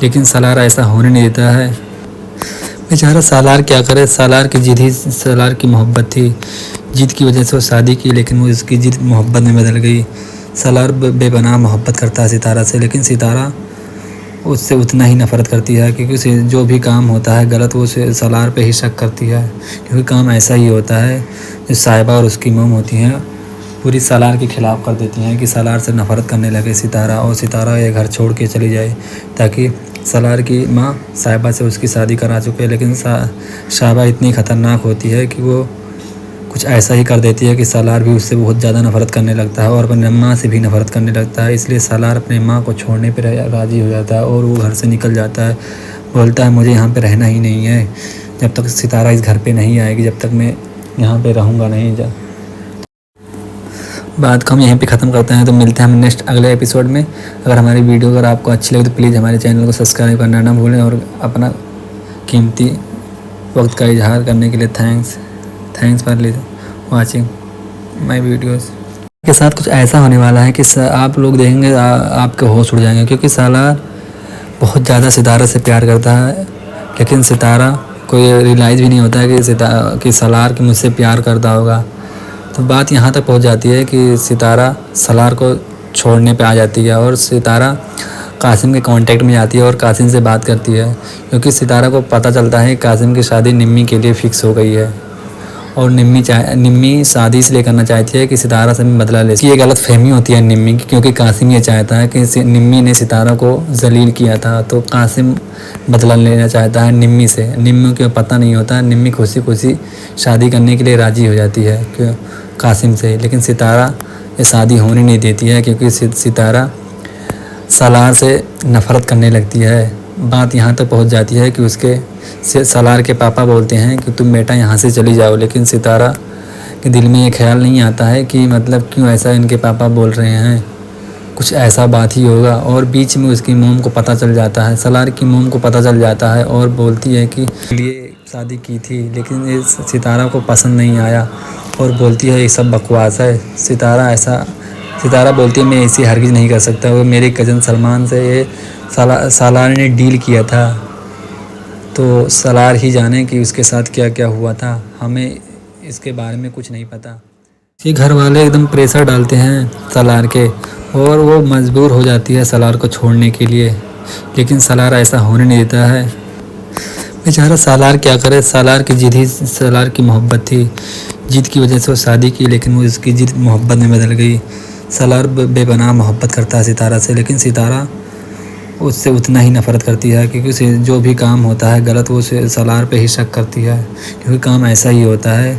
लेकिन सालार ऐसा होने नहीं देता है। बेचारा सालार क्या करे, सालार की जिद ही सालार की मोहब्बत थी, जिद की वजह से वो शादी की, लेकिन वो उसकी जिद मोहब्बत में बदल गई। सलार बेपनाह मोहब्बत करता है सितारा से, लेकिन सितारा उससे उतना ही नफ़रत करती है, क्योंकि उसे जो भी काम होता है गलत वो सलार पे ही शक करती है, क्योंकि काम ऐसा ही होता है। जो साहिबा और उसकी मोम होती हैं पूरी सलार के ख़िलाफ़ कर देती हैं कि सलार से नफ़रत करने लगे सितारा, और सितारा ये घर छोड़ के चली जाए, ताकि सलार की माँ साहिबा से उसकी शादी करा चुके हैं। लेकिन साहिबा इतनी ख़तरनाक होती है कि वो कुछ ऐसा ही कर देती है कि सलार भी उससे बहुत ज़्यादा नफ़रत करने लगता है और अपनी माँ से भी नफ़रत करने लगता है। इसलिए सलार अपनी माँ को छोड़ने पर राज़ी हो जाता है और वो घर से निकल जाता है। बोलता है मुझे यहाँ पे रहना ही नहीं है, जब तक सितारा इस घर पे नहीं आएगी जब तक मैं यहाँ पे रहूँगा नहीं। बात को हम यहीं पे ख़त्म करते हैं, तो मिलते हैं हम नेक्स्ट अगले एपिसोड में। अगर हमारी वीडियो अगर आपको अच्छी लगे तो प्लीज़ हमारे चैनल को सब्सक्राइब करना ना भूलें, और अपना कीमती वक्त का इजहार करने के लिए thanks for watching my videos. के साथ कुछ ऐसा होने वाला है कि आप लोग देखेंगे आपके होश उड़ जाएंगे, क्योंकि सलार बहुत ज़्यादा सितारा से प्यार करता है, लेकिन सितारा को ये रियलाइज़ भी नहीं होता है कि सलार कि मुझसे प्यार करता होगा। तो बात यहाँ तक पहुँच जाती है कि सितारा सलार को छोड़ने पे आ जाती है और सितारा कासिम के कांटेक्ट में आती है और कासिम से बात करती है, क्योंकि सितारा को पता चलता है कासिम की शादी निम्मी के लिए फ़िक्स हो गई है, और निम्मी शादी इसलिए करना चाहती है कि सितारा से बदला ले। ये गलत फहमी होती है निम्मी की, क्योंकि कासिम ये चाहता है कि निम्मी ने सितारा को जलील किया था, तो कासिम बदला लेना चाहता है निम्मी से। निम्मी को पता नहीं होता, निम्मी खुशी खुशी शादी करने के लिए राज़ी हो जाती है क्यों कासिम से, लेकिन सितारा ये शादी होने नहीं देती है, क्योंकि सितारा सलार से नफ़रत करने लगती है। बात यहाँ तक पहुँच जाती है कि उसके सलार के पापा बोलते हैं कि तुम बेटा यहाँ से चली जाओ, लेकिन सितारा के दिल में ये ख्याल नहीं आता है कि मतलब क्यों ऐसा इनके पापा बोल रहे हैं, कुछ ऐसा बात ही होगा। और बीच में उसकी मोम को पता चल जाता है, सलार की मोम को पता चल जाता है, और बोलती है कि लिए शादी की थी, लेकिन ये सितारा को पसंद नहीं आया, और बोलती है ये सब बकवास है। सितारा बोलती है मैं ऐसी हरगिज़ नहीं कर सकता, वो मेरे कज़न सलमान से ये सलार ने डील किया था, तो सलार ही जाने कि उसके साथ क्या क्या हुआ था, हमें इसके बारे में कुछ नहीं पता। ये घर वाले एकदम प्रेशर डालते हैं सलार के, और वो मजबूर हो जाती है सलार को छोड़ने के लिए, लेकिन सलार ऐसा होने नहीं देता है। बेचारा सलार क्या करे, सलार की जिद ही सलार की मोहब्बत थी, जिद की वजह से वो शादी की, लेकिन वो उसकी जिद मोहब्बत में बदल गई। सलार बेपनाह मोहब्बत करता है सितारा से, लेकिन सितारा उससे उतना ही नफ़रत करती है, क्योंकि उसे जो भी काम होता है गलत वो सलार पे ही शक करती है, क्योंकि काम ऐसा ही होता है।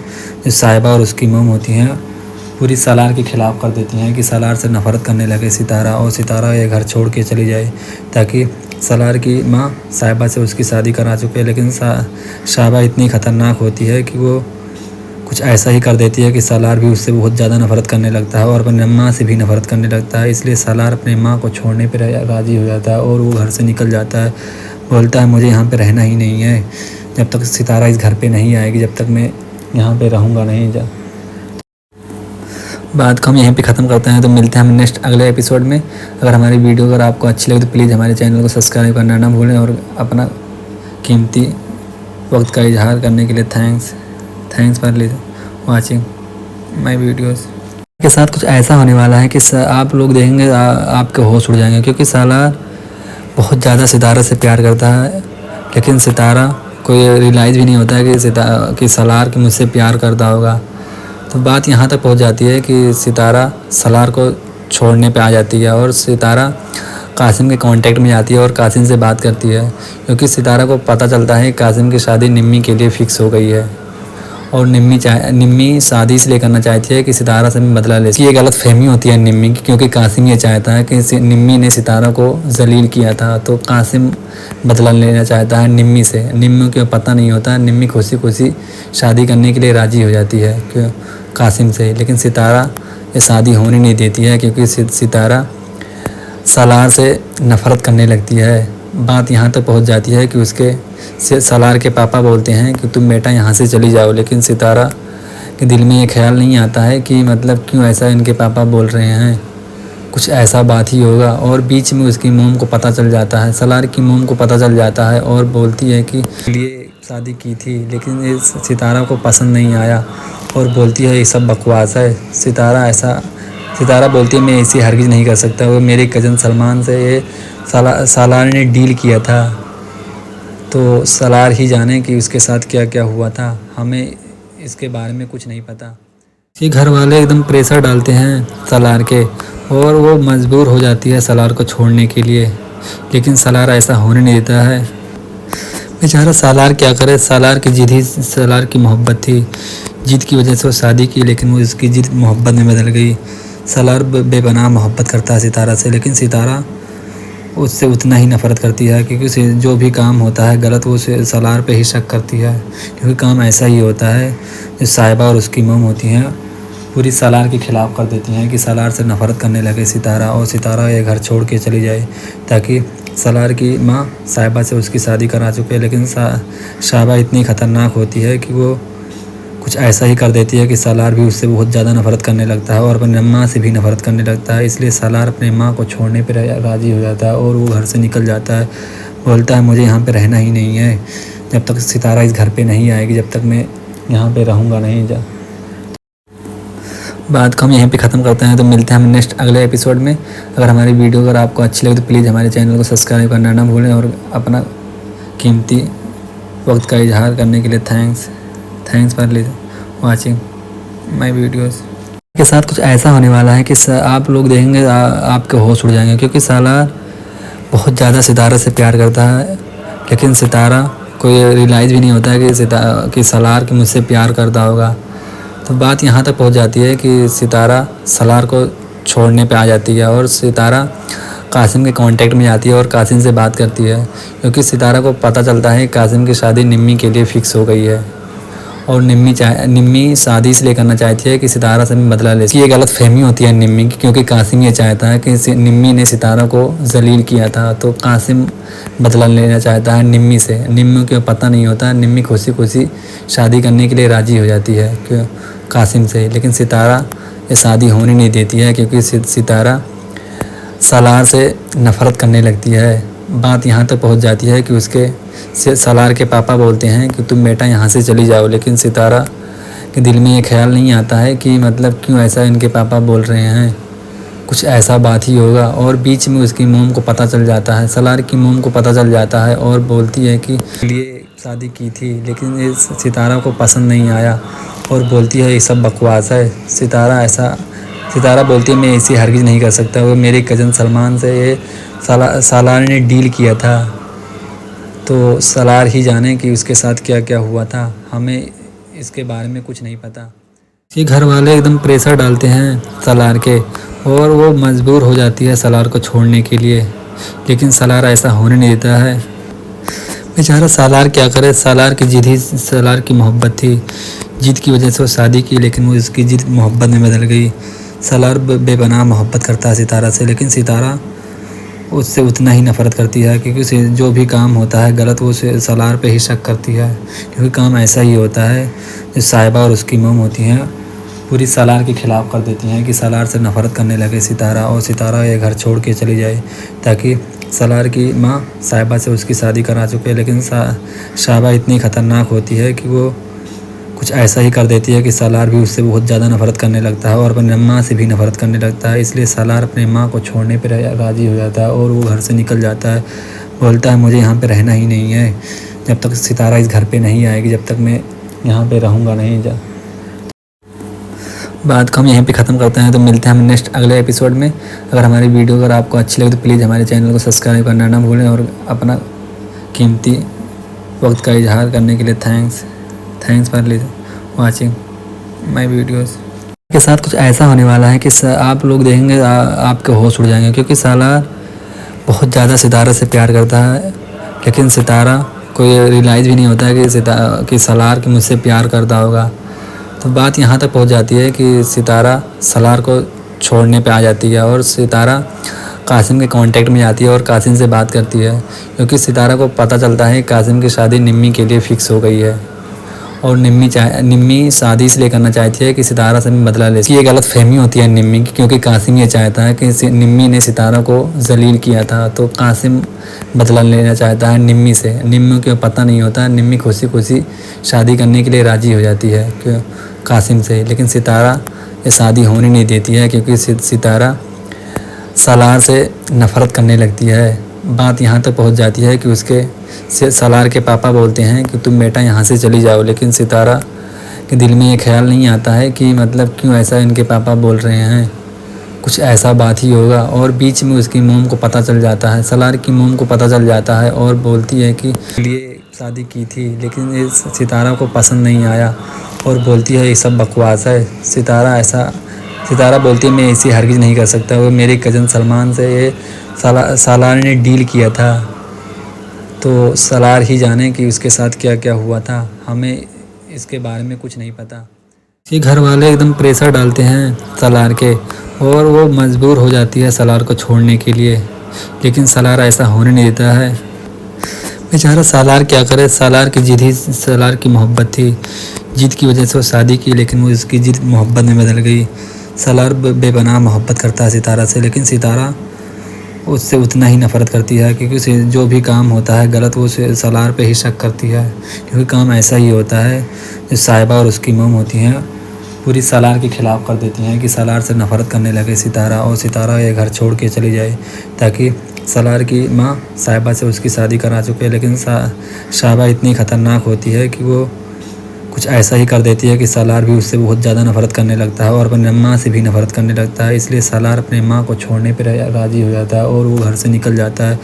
जो साहिबा और उसकी मोम होती हैं पूरी सलार के ख़िलाफ़ कर देती हैं कि सलार से नफ़रत करने लगे सितारा, और सितारा ये घर छोड़ के चली जाए, ताकि सलार की माँ साहिबा से उसकी शादी करा चुके हैं। लेकिन साहिबा इतनी ख़तरनाक होती है कि वो कुछ ऐसा ही कर देती है कि सलार भी उससे बहुत ज़्यादा नफ़रत करने लगता है, और अपनी माँ से भी नफ़रत करने लगता है। इसलिए सलार अपनी माँ को छोड़ने पर राज़ी हो जाता है और वो घर से निकल जाता है। बोलता है मुझे यहाँ पे रहना ही नहीं है, जब तक सितारा इस घर पे नहीं आएगी जब तक मैं यहाँ पे रहूँगा नहीं। बात को हम यहीं पे ख़त्म करते हैं, तो मिलते हैं हम नेक्स्ट अगले एपिसोड में। अगर हमारी वीडियो अगर आपको अच्छी लगे तो प्लीज़ हमारे चैनल को सब्सक्राइब करना ना भूलें, और अपना कीमती वक्त का इजहार करने के लिए thanks for watching my videos. के साथ कुछ ऐसा होने वाला है कि आप लोग देखेंगे आपके होश उड़ जाएंगे, क्योंकि सलार बहुत ज़्यादा सितारा से प्यार करता है, लेकिन सितारा को ये रियलाइज़ भी नहीं होता है कि सलार कि मुझसे प्यार करता होगा। तो बात यहाँ तक पहुँच जाती है कि सितारा सलार को छोड़ने पे आ जाती है, और सितारा कासिम के कांटेक्ट में आती है और कासिम से बात करती है, क्योंकि सितारा को पता चलता है कासिम की शादी निम्मी के लिए फ़िक्स हो गई है, और निम्मी शादी इसलिए करना चाहती है कि सितारा से बदला ले। ये गलत फहमी होती है निम्मी की, क्योंकि कासिम ये चाहता है कि निम्मी ने सितारा को जलील किया था, तो कासिम बदला लेना चाहता है निम्मी से। निम्मी को पता नहीं होता, निम्मी खुशी खुशी शादी करने के लिए राज़ी हो जाती है क्यों कासिम से, लेकिन सितारा ये शादी होने नहीं देती है, क्योंकि सितारा सलार से नफ़रत करने लगती है। बात यहाँ तक पहुँच जाती है कि उसके सलार के पापा बोलते हैं कि तुम बेटा यहाँ से चली जाओ, लेकिन सितारा के दिल में ये ख्याल नहीं आता है कि मतलब क्यों ऐसा इनके पापा बोल रहे हैं, कुछ ऐसा बात ही होगा। और बीच में उसकी मोम को पता चल जाता है, सलार की मोम को पता चल जाता है, और बोलती है कि लिए शादी की थी, लेकिन ये सितारा को पसंद नहीं आया और बोलती है ये सब बकवास है। सितारा बोलती है मैं ऐसी हरगिज़ नहीं कर सकता। वो मेरे कज़न सलमान से ये सालार ने डील किया था, तो सालार ही जाने कि उसके साथ क्या क्या हुआ था, हमें इसके बारे में कुछ नहीं पता। ये घर वाले एकदम प्रेशर डालते हैं सालार के और वो मजबूर हो जाती है सालार को छोड़ने के लिए, लेकिन सालार ऐसा होने नहीं देता है। बेचारा सालार क्या करे, सालार की जिद ही सालार की मोहब्बत थी, जिद की वजह से वो शादी की, लेकिन वो उसकी जिद मोहब्बत में बदल गई। सालार बेपनाह मोहब्बत करता है सितारा से, लेकिन सितारा उससे उतना ही नफ़रत करती है, क्योंकि उसे जो भी काम होता है गलत वो सालार पे ही शक करती है, क्योंकि काम ऐसा ही होता है। जो साहिबा और उसकी मोम होती हैं पूरी सालार के ख़िलाफ़ कर देती हैं कि सालार से नफ़रत करने लगे सितारा, और सितारा ये घर छोड़ के चली जाए, ताकि सालार की माँ साहिबा से उसकी शादी करा चुके हैं। लेकिन साहिबा इतनी ख़तरनाक होती है कि वो कुछ ऐसा ही कर देती है कि सालार भी उससे बहुत ज़्यादा नफ़रत करने लगता है और अपनी माँ से भी नफ़रत करने लगता है। इसलिए सालार अपनी माँ को छोड़ने पर राज़ी हो जाता है और वो घर से निकल जाता है। बोलता है मुझे यहाँ पे रहना ही नहीं है, जब तक सितारा इस घर पे नहीं आएगी जब तक मैं यहाँ पे रहूँगा नहीं। बात को हम यहीं पे ख़त्म करते हैं, तो मिलते हैं हम नेक्स्ट अगले एपिसोड में। अगर हमारी वीडियो अगर आपको अच्छी लगे तो प्लीज़ हमारे चैनल को सब्सक्राइब करना ना भूलें, और अपना कीमती वक्त का इजहार करने के लिए thanks for watching my videos. के साथ कुछ ऐसा होने वाला है कि आप लोग देखेंगे आपके होश उड़ जाएंगे, क्योंकि सालार बहुत ज़्यादा सितारा से प्यार करता है, लेकिन सितारा को ये रियलाइज़ भी नहीं होता है कि सालार के मुझसे प्यार करता होगा। तो बात यहाँ तक पहुँच जाती है कि सितारा सालार को छोड़ने पे आ जाती है और सितारा कासिम के कांटेक्ट में आती है और कासिम से बात करती है, क्योंकि सितारा को पता चलता है कासिम की शादी निम्मी के लिए फ़िक्स हो गई है, और निम्मी शादी इसलिए करना चाहती है कि सितारा से बदला ले। ये गलत फहमी होती है निम्मी की, क्योंकि कासिम ये चाहता है कि निम्मी ने सितारा को जलील किया था, तो कासिम बदला लेना चाहता है निम्मी से। निम्मी को पता नहीं होता, निम्मी खुशी खुशी शादी करने के लिए राज़ी हो जाती है क्यों कासिम से, लेकिन सितारा ये शादी होने नहीं देती है, क्योंकि सितारा सालार से नफ़रत करने लगती है। बात यहाँ तक पहुँच जाती है कि उसके सालार के पापा बोलते हैं कि तुम बेटा यहाँ से चली जाओ, लेकिन सितारा के दिल में ये ख्याल नहीं आता है कि मतलब क्यों ऐसा इनके पापा बोल रहे हैं, कुछ ऐसा बात ही होगा। और बीच में उसकी मोम को पता चल जाता है, सालार की मोम को पता चल जाता है, और बोलती है कि लिए शादी की थी, लेकिन ये सितारा को पसंद नहीं आया और बोलती है ये सब बकवास है। सितारा बोलती है मैं ऐसी हरगिज़ नहीं कर सकता। वो मेरे कज़न सलमान से ये सालार ने डील किया था, तो सालार ही जाने कि उसके साथ क्या क्या हुआ था, हमें इसके बारे में कुछ नहीं पता। ये घर वाले एकदम प्रेशर डालते हैं सालार के और वो मजबूर हो जाती है सालार को छोड़ने के लिए, लेकिन सालार ऐसा होने नहीं देता है। बेचारा सालार क्या करे, सालार की जिद ही सालार की मोहब्बत थी, जिद की वजह से वो शादी की, लेकिन वो उसकी जिद मोहब्बत में बदल गई। सालार बेपनाह मोहब्बत करता है सितारा से, लेकिन सितारा उससे उतना ही नफ़रत करती है, क्योंकि उसे जो भी काम होता है गलत वो सालार पे ही शक करती है, क्योंकि काम ऐसा ही होता है। जो साहिबा और उसकी मोम होती हैं पूरी सालार के ख़िलाफ़ कर देती हैं कि सालार से नफ़रत करने लगे सितारा, और सितारा ये घर छोड़ के चली जाए, ताकि सालार की माँ साहिबा से उसकी शादी करा चुके हैं। लेकिन साहिबा इतनी ख़तरनाक होती है कि वो कुछ ऐसा ही कर देती है कि सालार भी उससे बहुत ज़्यादा नफ़रत करने लगता है और अपनी माँ से भी नफ़रत करने लगता है। इसलिए सालार अपनी माँ को छोड़ने पर राज़ी हो जाता है और वो घर से निकल जाता है। बोलता है मुझे यहाँ पे रहना ही नहीं है, जब तक सितारा इस घर पे नहीं आएगी जब तक मैं यहाँ पे रहूँगा नहीं। बात को हम यहीं पे ख़त्म करते हैं, तो मिलते हैं हम नेक्स्ट अगले एपिसोड में। अगर हमारी वीडियो अगर आपको अच्छी लगे तो प्लीज़ हमारे चैनल को सब्सक्राइब करना ना भूलें, और अपना कीमती वक्त का इजहार करने के लिए thanks for watching my videos. के साथ कुछ ऐसा होने वाला है कि आप लोग देखेंगे आपके होश उड़ जाएंगे, क्योंकि सालार बहुत ज़्यादा सितारा से प्यार करता है, लेकिन सितारा को ये रियलाइज़ भी नहीं होता है कि सालार के मुझसे प्यार करता होगा। तो बात यहाँ तक पहुँच जाती है कि सितारा सालार को छोड़ने पे आ जाती है और सितारा कासिम के कांटेक्ट में आती है और कासिम से बात करती है, क्योंकि सितारा को पता चलता है कासिम की शादी निम्मी के लिए फ़िक्स हो गई है, और निम्मी शादी इसलिए करना चाहती है कि सितारा से बदला ले। ये गलत फहमी होती है निम्मी की, क्योंकि कासिम ये चाहता है कि निम्मी ने सितारा को जलील किया था, तो कासिम बदला लेना चाहता है निम्मी से। निम्मी को पता नहीं होता, निम्मी खुशी खुशी शादी करने के लिए राज़ी हो जाती है कासिम से, लेकिन सितारा ये शादी होने नहीं देती है, क्योंकि सितारा सलार से नफ़रत करने लगती है। बात यहाँ तक पहुँच जाती है कि उसके सलार के पापा बोलते हैं कि तुम बेटा यहाँ से चली जाओ, लेकिन सितारा के दिल में ये ख्याल नहीं आता है कि मतलब क्यों ऐसा इनके पापा बोल रहे हैं, कुछ ऐसा बात ही होगा। और बीच में उसकी मोम को पता चल जाता है, सलार की मोम को पता चल जाता है और बोलती है कि लिए शादी की थी, लेकिन ये सितारा को पसंद नहीं आया और बोलती है ये सब बकवास है। सितारा बोलती है मैं ऐसी हरगिज़ नहीं कर सकता, वो मेरे कज़न सलमान से ये सालार ने डील किया था, तो सलार ही जाने कि उसके साथ क्या क्या हुआ था, हमें इसके बारे में कुछ नहीं पता। ये घर वाले एकदम प्रेशर डालते हैं सलार के और वो मजबूर हो जाती है सलार को छोड़ने के लिए, लेकिन सलार ऐसा होने नहीं देता है। बेचारा सलार क्या करे, सलार की जिद ही सलार की मोहब्बत थी, जिद की वजह से वो शादी की, लेकिन वो उसकी जिद मोहब्बत में बदल गई। सलार बेपनाह मोहब्बत करता है सितारा से, लेकिन सितारा उससे उतना ही नफ़रत करती है, क्योंकि उसे जो भी काम होता है गलत वो सलार पे ही शक करती है, क्योंकि काम ऐसा ही होता है। जो साहिबा और उसकी मोम होती हैं पूरी सलार के ख़िलाफ़ कर देती हैं कि सलार से नफ़रत करने लगे सितारा, और सितारा ये घर छोड़ के चली जाए, ताकि सलार की माँ साहिबा से उसकी शादी करा चुके हैं। लेकिन साहिबा इतनी ख़तरनाक होती है कि वो कुछ ऐसा ही कर देती है कि सलार भी उससे बहुत ज़्यादा नफ़रत करने लगता है और अपनी माँ से भी नफ़रत करने लगता है। इसलिए सलार अपने माँ को छोड़ने पर राज़ी हो जाता है और वो घर से निकल जाता है,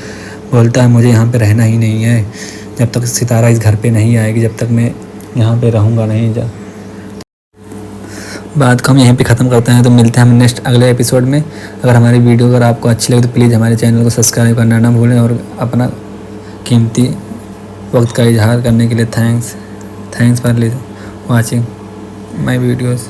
बोलता है मुझे यहाँ पे रहना ही नहीं है, जब तक सितारा इस घर पे नहीं आएगी जब तक मैं यहाँ पे रहूँगा नहीं। बात को हम यहीं पे ख़त्म करते हैं, तो मिलते हैं हम नेक्स्ट अगले एपिसोड में। अगर हमारी वीडियो अगर आपको अच्छी लगे तो प्लीज़ हमारे चैनल को सब्सक्राइब करना ना भूलें, और अपना कीमती वक्त का इजहार करने के लिए thanks for watching my videos.